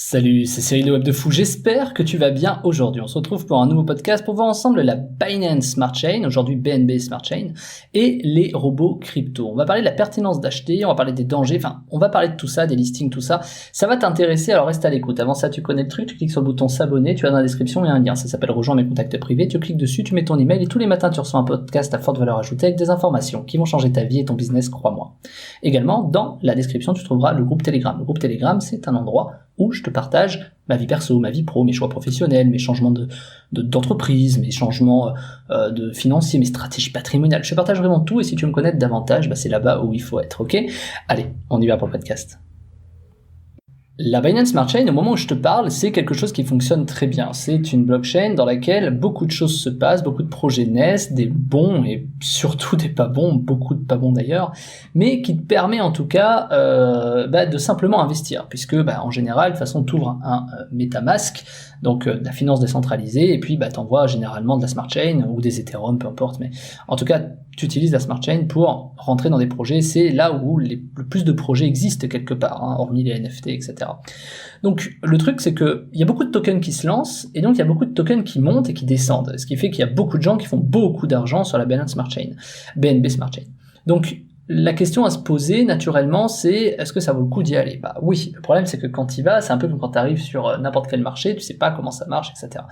Salut, c'est Cyril de Web de Fou, j'espère que tu vas bien aujourd'hui. On se retrouve pour un nouveau podcast pour voir ensemble la Binance Smart Chain, aujourd'hui BNB Smart Chain, et les robots crypto. On va parler de la pertinence d'acheter, on va parler des dangers, on va parler de tout ça, des listings, tout ça. Ça va t'intéresser, alors reste à l'écoute. Avant ça, tu connais le truc, tu cliques sur le bouton s'abonner, tu vas dans la description, il y a un lien, ça s'appelle Rejoins mes contacts privés, tu cliques dessus, tu mets ton email et tous les matins tu reçois un podcast à forte valeur ajoutée avec des informations qui vont changer ta vie et ton business, crois-moi. Également, dans la description, tu trouveras le groupe Telegram. Le groupe Telegram, c'est un endroit où je te partage ma vie perso, ma vie pro, mes choix professionnels, mes changements d'entreprise, mes changements de financiers, mes stratégies patrimoniales. Je te partage vraiment tout et si tu veux me connaître davantage, c'est là-bas où il faut être, ok ? Allez, on y va pour le podcast. La Binance Smart Chain, au moment où je te parle, c'est quelque chose qui fonctionne très bien. C'est une blockchain dans laquelle beaucoup de choses se passent, beaucoup de projets naissent, des bons et surtout des pas bons, beaucoup de pas bons d'ailleurs, mais qui te permet en tout cas de simplement investir, puisque en général, de toute façon, tu ouvres un MetaMask, donc de la finance décentralisée, et puis t'envoies généralement de la Smart Chain ou des Ethereum, peu importe, mais en tout cas, tu utilises la Smart Chain pour rentrer dans des projets, c'est là où le plus de projets existent quelque part, hormis les NFT, etc. Donc le truc c'est que il y a beaucoup de tokens qui se lancent, et donc il y a beaucoup de tokens qui montent et qui descendent, ce qui fait qu'il y a beaucoup de gens qui font beaucoup d'argent sur la Binance Smart Chain, BNB Smart Chain. Donc la question à se poser naturellement, c'est est-ce que ça vaut le coup d'y aller ? Oui, le problème c'est que quand tu y vas, c'est un peu comme quand tu arrives sur n'importe quel marché, tu sais pas comment ça marche, etc.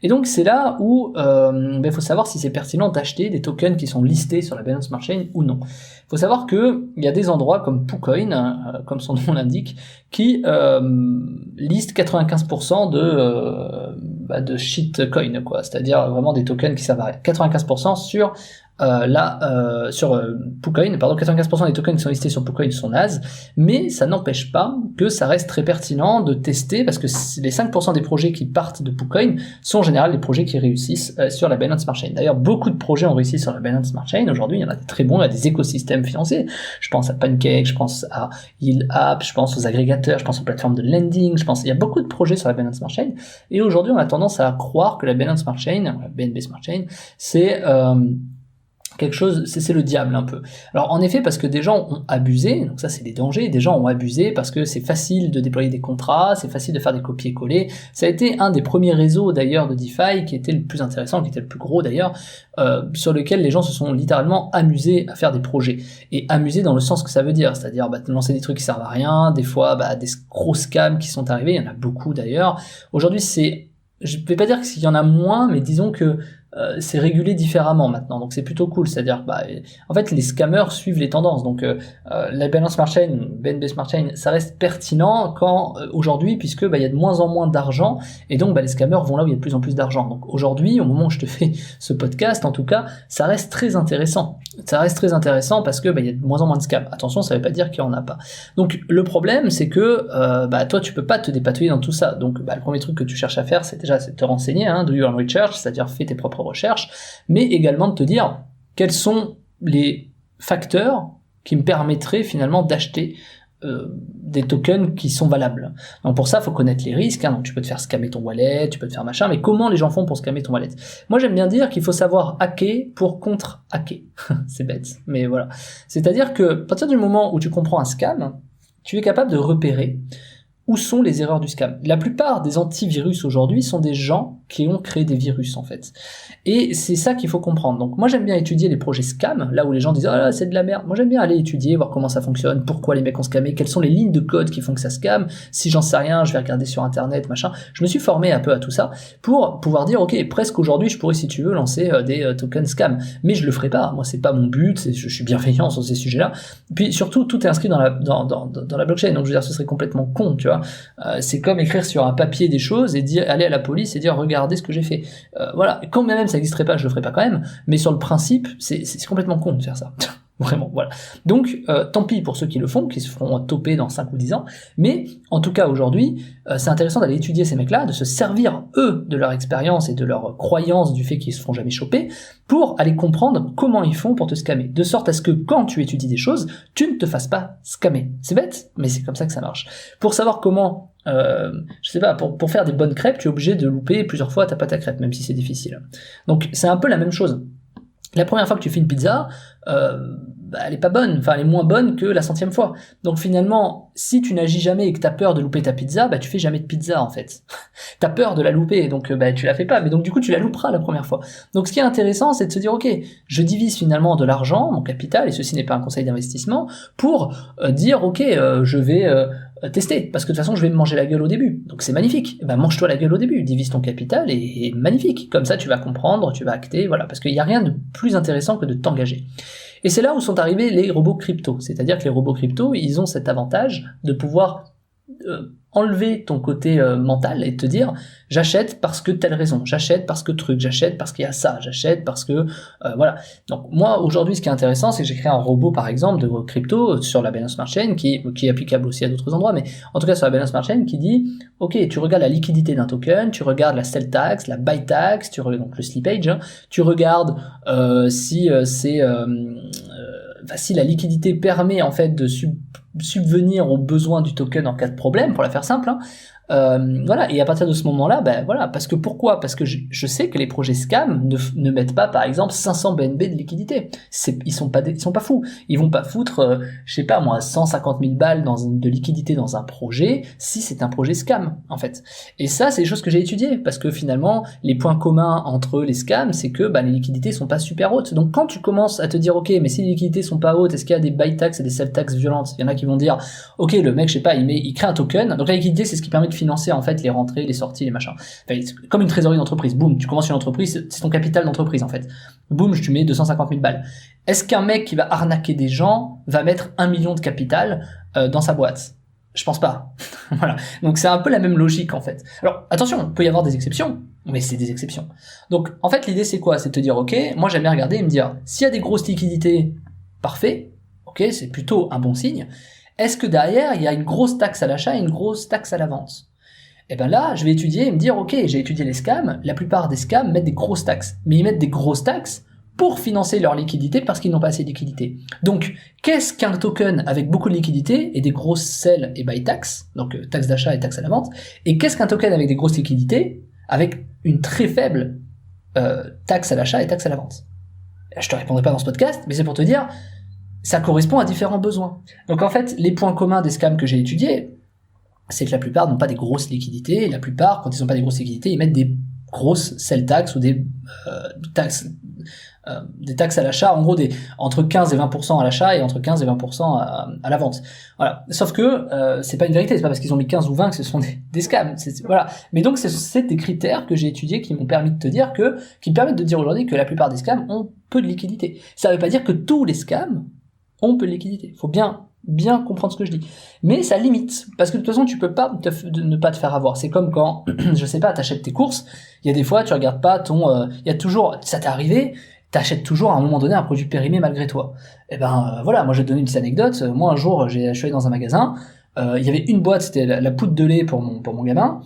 Et donc c'est là où il faut savoir si c'est pertinent d'acheter des tokens qui sont listés sur la Binance Smart Chain ou non. Il faut savoir que il y a des endroits comme PooCoin, comme son nom l'indique, qui listent 95% de shitcoin, quoi, c'est-à-dire vraiment des tokens qui servent à rien. 95% sur PooCoin, 95% des tokens qui sont listés sur PooCoin sont nazes, mais ça n'empêche pas que ça reste très pertinent de tester, parce que les 5% des projets qui partent de PooCoin sont en général les projets qui réussissent sur la Binance Smart Chain. D'ailleurs, beaucoup de projets ont réussi sur la Binance Smart Chain. Aujourd'hui, il y en a des très bons, il y a des écosystèmes financiers. Je pense à Pancake, je pense à YieldApp, je pense aux agrégateurs, je pense aux plateformes de lending, il y a beaucoup de projets sur la Binance Smart Chain. Et aujourd'hui, on a tendance à croire que la Binance Smart Chain, la BNB Smart Chain, c'est quelque chose, c'est le diable un peu. Alors en effet, parce que des gens ont abusé, donc ça c'est des dangers, des gens ont abusé parce que c'est facile de déployer des contrats, c'est facile de faire des copier-coller. Ça a été un des premiers réseaux d'ailleurs de DeFi qui était le plus intéressant, qui était le plus gros d'ailleurs, sur lequel les gens se sont littéralement amusés à faire des projets. Et amusés dans le sens que ça veut dire, c'est-à-dire de lancer des trucs qui servent à rien, des fois des gros scams qui sont arrivés, il y en a beaucoup d'ailleurs. Aujourd'hui je vais pas dire qu'il y en a moins, mais disons que c'est régulé différemment maintenant, donc c'est plutôt cool, c'est-à-dire en fait les scammers suivent les tendances, donc la Binance Smart Chain, BNB Smart Chain, ça reste pertinent quand aujourd'hui, puisque il y a de moins en moins d'argent, et donc les scammers vont là où il y a de plus en plus d'argent. Donc aujourd'hui, au moment où je te fais ce podcast, en tout cas, ça reste très intéressant. Ça reste très intéressant parce que il y a de moins en moins de scams. Attention, ça veut pas dire qu'il y en a pas. Donc le problème, c'est que toi tu peux pas te dépatouiller dans tout ça. Donc le premier truc que tu cherches à faire, c'est de te renseigner, do your research, c'est-à-dire fais tes propres recherches, mais également de te dire quels sont les facteurs qui me permettraient finalement d'acheter des tokens qui sont valables. Donc pour ça, il faut connaître les risques, donc tu peux te faire scammer ton wallet, tu peux te faire machin, mais comment les gens font pour scammer ton wallet ? Moi j'aime bien dire qu'il faut savoir hacker pour contre-hacker. C'est bête, mais voilà. C'est-à-dire que à partir du moment où tu comprends un scam, tu es capable de repérer où sont les erreurs du scam. La plupart des antivirus aujourd'hui sont des gens qui ont créé des virus en fait. Et c'est ça qu'il faut comprendre. Donc moi j'aime bien étudier les projets scam, là où les gens disent « Ah c'est de la merde ». Moi j'aime bien aller étudier, voir comment ça fonctionne, pourquoi les mecs ont scamé, quelles sont les lignes de code qui font que ça scam. Si j'en sais rien, je vais regarder sur internet, machin. Je me suis formé un peu à tout ça pour pouvoir dire « Ok, presque aujourd'hui je pourrais, si tu veux, lancer des tokens scam ». Mais je le ferai pas, moi c'est pas mon but, je suis bienveillant sur ces sujets-là. Puis surtout, tout est inscrit dans la blockchain, donc je veux dire ce serait complètement con, tu vois. C'est comme écrire sur un papier des choses et dire aller à la police et dire regardez ce que j'ai fait. Voilà, quand même ça n'existerait pas, je le ferais pas quand même, mais sur le principe, c'est complètement con de faire ça. Vraiment, voilà. Donc, tant pis pour ceux qui le font, qui se feront toper dans 5 ou 10 ans, mais en tout cas aujourd'hui, c'est intéressant d'aller étudier ces mecs-là, de se servir eux de leur expérience et de leur croyance du fait qu'ils se font jamais choper, pour aller comprendre comment ils font pour te scammer, de sorte à ce que quand tu étudies des choses, tu ne te fasses pas scammer. C'est bête, mais c'est comme ça que ça marche. Pour savoir comment je sais pas, pour faire des bonnes crêpes, tu es obligé de louper plusieurs fois ta pâte à crêpes, même si c'est difficile. Donc c'est un peu la même chose. La première fois que tu fais une pizza, elle est pas bonne, enfin elle est moins bonne que la 100e fois. Donc finalement, si tu n'agis jamais et que t'as peur de louper ta pizza, tu fais jamais de pizza en fait. T'as peur de la louper, donc tu la fais pas, mais donc du coup tu la louperas la première fois. Donc ce qui est intéressant, c'est de se dire ok, je divise finalement de l'argent, mon capital, et ceci n'est pas un conseil d'investissement, pour dire ok, je vais tester, parce que de toute façon je vais me manger la gueule au début, donc c'est magnifique. Mange-toi la gueule au début, divise ton capital et magnifique. Comme ça tu vas comprendre, tu vas acter, voilà, parce qu'il n'y a rien de plus intéressant que de t'engager. Et c'est là où sont arrivés les robots crypto, c'est-à-dire que les robots crypto, ils ont cet avantage de pouvoir enlever ton côté mental et te dire j'achète parce que telle raison, j'achète parce que truc, j'achète parce qu'il y a ça, j'achète parce que voilà. Donc moi aujourd'hui ce qui est intéressant c'est que j'ai créé un robot par exemple de crypto sur la Binance Smart Chain qui est applicable aussi à d'autres endroits, mais en tout cas sur la Binance Smart Chain qui dit ok, tu regardes la liquidité d'un token, tu regardes la sell tax, la buy tax, donc le slippage, tu regardes si la liquidité permet en fait de subvenir aux besoins du token en cas de problème, pour la faire simple, voilà. Et à partir de ce moment-là, voilà, parce que pourquoi ? Parce que je sais que les projets scam ne mettent pas, par exemple, 500 BNB de liquidité. Ils sont pas fous. Ils vont pas foutre, je sais pas moi, 150 000 balles de liquidité dans un projet si c'est un projet scam, en fait. Et ça, c'est des choses que j'ai étudiées, parce que finalement, les points communs entre les scams, c'est que les liquidités sont pas super hautes. Donc quand tu commences à te dire, ok, mais si les liquididités sont pas hautes, est-ce qu'il y a des buy tax et des sell tax violentes ? Il y en a qui vont dire, ok, le mec, je sais pas, il crée un token. Donc la liquidité, c'est ce qui permet de financer en fait les rentrées, les sorties, les machins. Enfin, comme une trésorerie d'entreprise. Boum, tu commences une entreprise, c'est ton capital d'entreprise en fait. Boum, tu mets 250 000 balles. Est-ce qu'un mec qui va arnaquer des gens va mettre 1 million de capital dans sa boîte ? Je pense pas. Voilà. Donc c'est un peu la même logique en fait. Alors attention, il peut y avoir des exceptions, mais c'est des exceptions. Donc en fait l'idée c'est quoi ? C'est de te dire ok, moi j'aime bien regarder et me dire s'il y a des grosses liquidités, parfait, ok, c'est plutôt un bon signe. Est-ce que derrière, il y a une grosse taxe à l'achat et une grosse taxe à la vente ? Et là, je vais étudier et me dire, ok, j'ai étudié les scams, la plupart des scams mettent des grosses taxes. Mais ils mettent des grosses taxes pour financer leur liquidité parce qu'ils n'ont pas assez de liquidité. Donc, qu'est-ce qu'un token avec beaucoup de liquidité et des grosses sell et buy taxes, donc taxe d'achat et taxe à la vente, et qu'est-ce qu'un token avec des grosses liquidités avec une très faible taxe à l'achat et taxe à la vente ? Je te répondrai pas dans ce podcast, mais c'est pour te dire, ça correspond à différents besoins. Donc en fait, les points communs des scams que j'ai étudiés, c'est que la plupart n'ont pas des grosses liquidités, et la plupart, quand ils n'ont pas des grosses liquidités, ils mettent des grosses sell tax ou des taxes à l'achat, en gros entre 15 et 20% à l'achat et entre 15 et 20% à la vente. Voilà. Sauf que c'est pas une vérité, c'est pas parce qu'ils ont mis 15 ou 20 que ce sont des scams. Voilà. Mais donc c'est des critères que j'ai étudiés qui m'ont permis de te dire qui me permettent de dire aujourd'hui que la plupart des scams ont peu de liquidité. Ça veut pas dire que tous les scams ont peu de liquidité. Faut bien comprendre ce que je dis. Mais ça limite. Parce que de toute façon, tu peux pas ne pas te faire avoir. C'est comme quand, je sais pas, t'achètes tes courses. Il y a des fois, tu regardes pas il y a toujours, ça t'est arrivé, t'achètes toujours à un moment donné un produit périmé malgré toi. Voilà, moi je vais te donner une petite anecdote. Moi un jour, je suis allé dans un magasin, il y avait une boîte, c'était la poudre de lait pour mon gamin,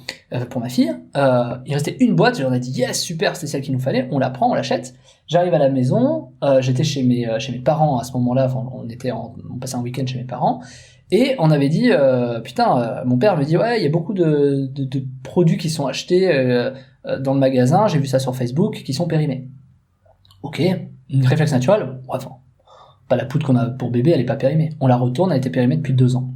pour ma fille. Il restait une boîte, j'en ai dit yes, super, c'était celle qu'il nous fallait, on la prend, on l'achète. J'arrive à la maison, j'étais chez mes parents à ce moment-là, enfin, on passait un week-end chez mes parents, et on avait dit mon père me dit ouais, il y a beaucoup de produits qui sont achetés dans le magasin, j'ai vu ça sur Facebook, qui sont périmés. Ok, une réflexe naturel, bref, pas la poudre qu'on a pour bébé, elle est pas périmée. On la retourne, elle a été périmée depuis 2 ans.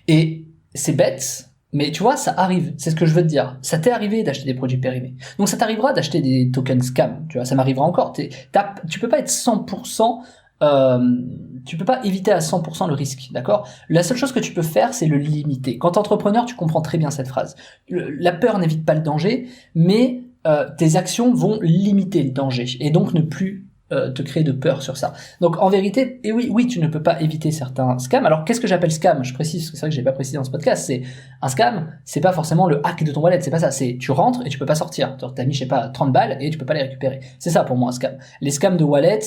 Et c'est bête, mais tu vois, ça arrive, c'est ce que je veux te dire. Ça t'est arrivé d'acheter des produits périmés. Donc ça t'arrivera d'acheter des tokens scam, tu vois, ça m'arrivera encore. Tu peux pas être 100%, tu peux pas éviter à 100% le risque, d'accord ? La seule chose que tu peux faire, c'est le limiter. Quand t'es entrepreneur, tu comprends très bien cette phrase. La peur n'évite pas le danger, mais tes actions vont limiter le danger, et donc ne plus te créer de peur sur ça. Donc en vérité, et oui, tu ne peux pas éviter certains scams. Alors qu'est-ce que j'appelle scam ? Je précise, parce que c'est vrai que j'ai pas précisé dans ce podcast, c'est un scam, c'est pas forcément le hack de ton wallet, c'est pas ça, c'est tu rentres et tu peux pas sortir. T'as mis, je sais pas, 30 balles et tu peux pas les récupérer. C'est ça pour moi un scam. Les scams de wallet,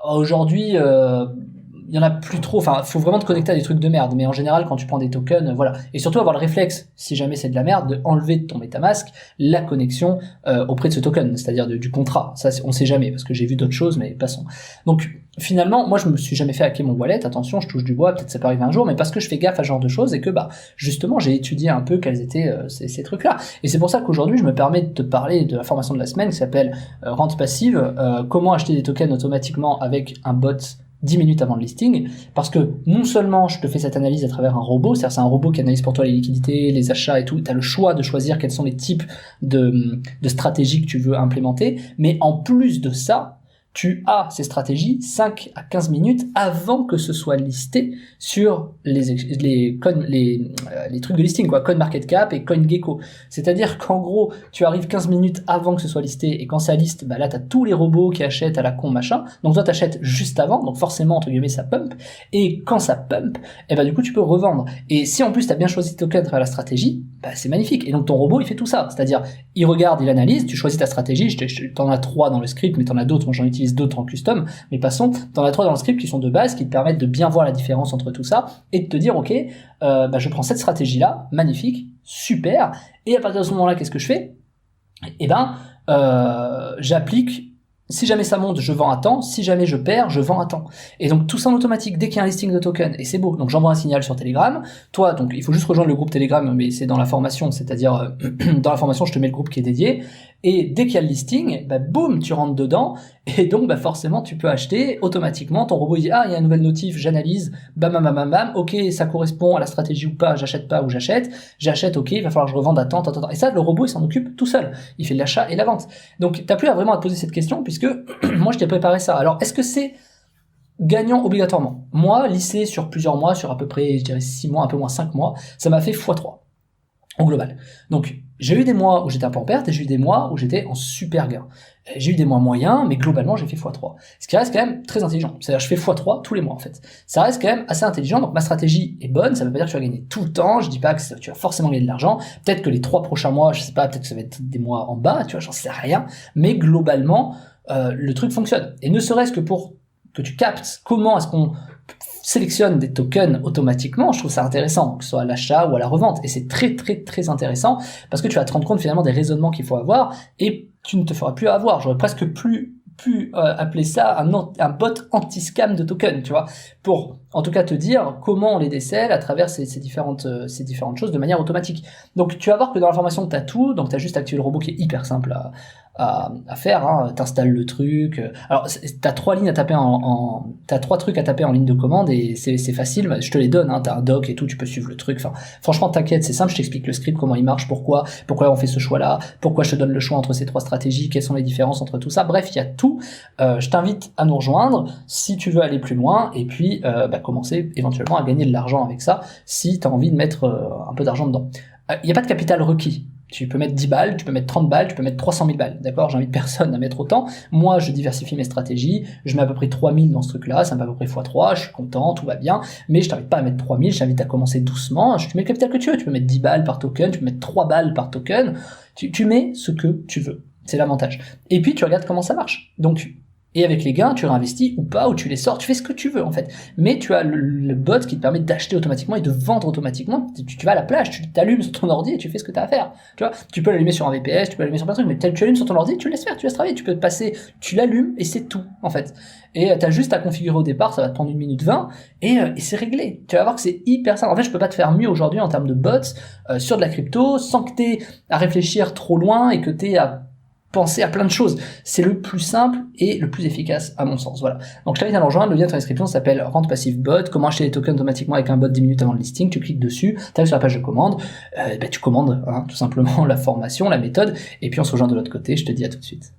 aujourd'hui, il y en a plus trop, enfin, faut vraiment te connecter à des trucs de merde, mais en général, quand tu prends des tokens, voilà. Et surtout avoir le réflexe, si jamais c'est de la merde, de enlever de ton MetaMask la connexion auprès de ce token, c'est-à-dire du contrat. Ça, on sait jamais, parce que j'ai vu d'autres choses, mais passons. Donc, finalement, moi, je me suis jamais fait hacker mon wallet, attention, je touche du bois, peut-être ça peut arriver un jour, mais parce que je fais gaffe à ce genre de choses, et que, justement, j'ai étudié un peu quels étaient ces trucs-là. Et c'est pour ça qu'aujourd'hui, je me permets de te parler de la formation de la semaine, qui s'appelle Rente Passive, comment acheter des tokens automatiquement avec un bot 10 minutes avant le listing, parce que non seulement je te fais cette analyse à travers un robot, c'est-à-dire c'est un robot qui analyse pour toi les liquidités, les achats et tout, tu as le choix de choisir quels sont les types de stratégies que tu veux implémenter, mais en plus de ça, tu as ces stratégies 5 à 15 minutes avant que ce soit listé sur les trucs de listing, quoi, CoinMarketCap et CoinGecko. C'est-à-dire qu'en gros, tu arrives 15 minutes avant que ce soit listé, et quand ça liste, là, t'as tous les robots qui achètent à la con, machin. Donc toi, t'achètes juste avant, donc forcément, entre guillemets, ça pump. Et quand ça pump, du coup, tu peux revendre. Et si en plus t'as bien choisi tes tokens à travers la stratégie, c'est magnifique. Et donc ton robot, il fait tout ça. C'est-à-dire, il regarde, il analyse, tu choisis ta stratégie, t'en as 3 dans le script, mais t'en as d'autres, moi j'en utilise d'autres en custom, mais passons, t'en as 3 dans le script qui sont de base, qui te permettent de bien voir la différence entre tout ça, et de te dire, ok, je prends cette stratégie-là, magnifique, super, et à partir de ce moment-là, qu'est-ce que je fais? J'applique. Si jamais ça monte, je vends à temps. Si jamais je perds, je vends à temps. Et donc tout ça en automatique dès qu'il y a un listing de token. Et c'est beau. Donc j'envoie un signal sur Telegram. Toi, donc il faut juste rejoindre le groupe Telegram, mais c'est dans la formation, c'est-à-dire dans la formation, je te mets le groupe qui est dédié. Et dès qu'il y a le listing, boum, tu rentres dedans. Et donc forcément, tu peux acheter automatiquement. Ton robot il dit il y a une nouvelle notif, j'analyse, bam bam bam bam bam. Ok, ça correspond à la stratégie ou pas. J'achète pas ou j'achète. J'achète. Ok, il va falloir que je revende à temps. Et ça, le robot il s'en occupe tout seul. Il fait l'achat et la vente. Donc t'as plus vraiment à te poser cette question puisque moi je t'ai préparé ça. Alors est-ce que c'est gagnant obligatoirement? Moi, lissé sur plusieurs mois, sur à peu près, je dirais 6 mois, un peu moins 5 mois, ça m'a fait x3 au global. Donc j'ai eu des mois où j'étais un peu en perte et j'ai eu des mois où j'étais en super gain. J'ai eu des mois moyens, mais globalement j'ai fait x3. Ce qui reste quand même très intelligent. C'est-à-dire je fais x3 tous les mois en fait. Ça reste quand même assez intelligent, donc ma stratégie est bonne, ça veut pas dire que tu vas gagner tout le temps, je dis pas que tu vas forcément gagner de l'argent, peut-être que les 3 prochains mois, je sais pas, peut-être que ça va être des mois en bas, tu vois, j'en sais rien, mais globalement, le truc fonctionne. Et ne serait-ce que pour que tu captes comment est-ce qu'on sélectionne des tokens automatiquement, je trouve ça intéressant, que ce soit à l'achat ou à la revente. Et c'est très très très intéressant parce que tu vas te rendre compte finalement des raisonnements qu'il faut avoir et tu ne te feras plus avoir. J'aurais presque pu appeler ça un bot anti-scam de tokens, tu vois, pour en tout cas te dire comment on les décèle à travers ces différentes choses de manière automatique. Donc tu vas voir que dans la formation tu as tout, donc tu as juste activé le robot qui est hyper simple à faire, hein. T'installes le truc. Alors t'as 3 lignes à taper t'as 3 trucs à taper en ligne de commande et c'est facile, je te les donne, hein. T'as un doc et tout, tu peux suivre le truc. Enfin, franchement, t'inquiète, c'est simple, je t'explique le script, comment il marche, pourquoi on fait ce choix-là, pourquoi je te donne le choix entre ces 3 stratégies, quelles sont les différences entre tout ça. Bref, il y a tout. Je t'invite à nous rejoindre si tu veux aller plus loin et puis commencer éventuellement à gagner de l'argent avec ça si t'as envie de mettre un peu d'argent dedans. Il n'y a pas de capital requis. Tu peux mettre 10 balles, tu peux mettre 30 balles, tu peux mettre 300 000 balles, d'accord? J'invite personne à mettre autant. Moi, je diversifie mes stratégies, je mets à peu près 3000 dans ce truc-là, ça me fait à peu près x3, je suis content, tout va bien, mais je t'invite pas à mettre 3000, je t'invite à commencer doucement, tu mets le capital que tu veux, tu peux mettre 10 balles par token, tu peux mettre 3 balles par token, tu mets ce que tu veux, c'est l'avantage. Et puis, tu regardes comment ça marche. Donc, et avec les gains, tu réinvestis ou pas, ou tu les sors, tu fais ce que tu veux en fait. Mais tu as le bot qui te permet d'acheter automatiquement et de vendre automatiquement. Tu vas à la plage, tu t'allumes sur ton ordi et tu fais ce que tu as à faire. Tu vois, tu peux l'allumer sur un VPS, tu peux l'allumer sur plein de trucs, mais tu allumes sur ton ordi, tu laisses faire, tu laisses travailler, tu peux te passer, tu l'allumes et c'est tout en fait. Et t'as juste à configurer au départ, ça va te prendre 1 minute 20 et c'est réglé. Tu vas voir que c'est hyper simple. En fait, je peux pas te faire mieux aujourd'hui en termes de bots sur de la crypto sans que t'aies à réfléchir trop loin et que t'aies à penser à plein de choses. C'est le plus simple et le plus efficace à mon sens. Voilà. Donc je t'invite à nous rejoindre. Le lien de la description s'appelle Rente Passive Bot. Comment acheter les tokens automatiquement avec un bot 10 minutes avant le listing. Tu cliques dessus, tu arrives sur la page de commande, tu commandes tout simplement la formation, la méthode, et puis on se rejoint de l'autre côté. Je te dis à tout de suite.